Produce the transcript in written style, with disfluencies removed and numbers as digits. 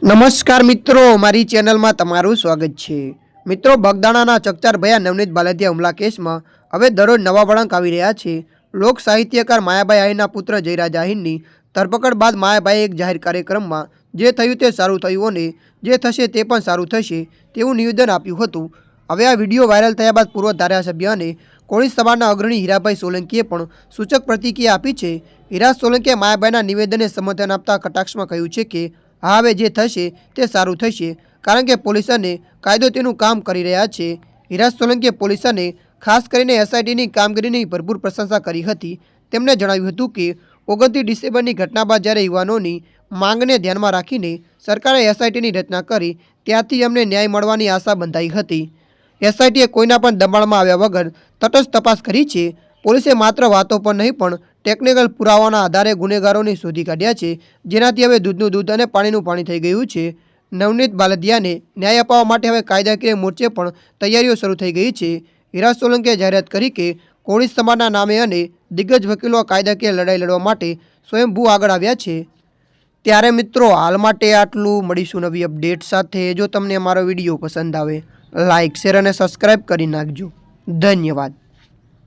નમસ્કાર મિત્રો, મારી ચેનલમાં તમારું સ્વાગત છે। મિત્રો, બગદાણાના ચકચાર ભયા નવનીત બાલદિયા હુમલા કેસમાં હવે દરરોજ નવા વળાંક આવી રહ્યા છે। લોક સાહિત્યકાર માયાભાઈ આહિરના પુત્ર જયરાજ આહિરની ધરપકડ બાદ માયાભાઈએ એક જાહેર કાર્યક્રમમાં જે થયું તે સારું થયું અને જે થશે તે પણ સારું થશે તેવું નિવેદન આપ્યું હતું। હવે આ વિડીયો વાયરલ થયા બાદ પૂર્વ ધારાસભ્ય અને કોળી સમાજના અગ્રણી હીરાભાઈ સોલંકીએ પણ સૂચક પ્રતિક્રિયા આપી છે। હીરા સોલંકીએ માયાભાઈના નિવેદનને સમર્થન આપતા કટાક્ષમાં કહ્યું છે કે હા, હવે જે થશે તે સારું થશે, કારણ કે પોલીસ અને કાયદો તેનું કામ કરી રહ્યા છે। હીરા સોલંકીએ પોલીસ અને ખાસ કરીને એસઆઈટીની કામગીરીની ભરપૂર પ્રશંસા કરી હતી। તેમણે જણાવ્યું હતું કે 29 ડિસેમ્બરની ઘટના બાદ જ્યારે યુવાનોની માંગને ધ્યાનમાં રાખીને સરકારે એસઆઈટીની રચના કરી ત્યારથી અમને ન્યાય મળવાની આશા બંધાઈ હતી। એસઆઈટીએ કોઈના પણ દબાણમાં આવ્યા વગર તટસ્થ તપાસ કરી છે। પોલીસે માત્ર વાતો પર નહીં પણ ટેકનિકલ પુરાવાના આધારે ગુનેગારોને શોધી કાઢ્યા છે, જેનાથી હવે દૂધનું દૂધ અને પાણીનું પાણી થઈ ગયું છે। નવનીત બાલદિયાને ન્યાય અપાવવા માટે હવે કાયદાકીય મોરચે પણ તૈયારીઓ શરૂ થઈ ગઈ છે। હીરા સોલંકીએ જાહેરાત કરી કે કોળી સમાજના નામે અને દિગ્ગજ વકીલો કાયદાકીય લડાઈ લડવા માટે સ્વયંભૂ આગળ આવ્યા છે। ત્યારે મિત્રો, હાલ માટે આટલું। મળીશું નવી અપડેટ સાથે। જો તમને અમારો વિડીયો પસંદ આવે, લાઇક, શેર અને સબસ્ક્રાઈબ કરી નાખજો। ધન્યવાદ।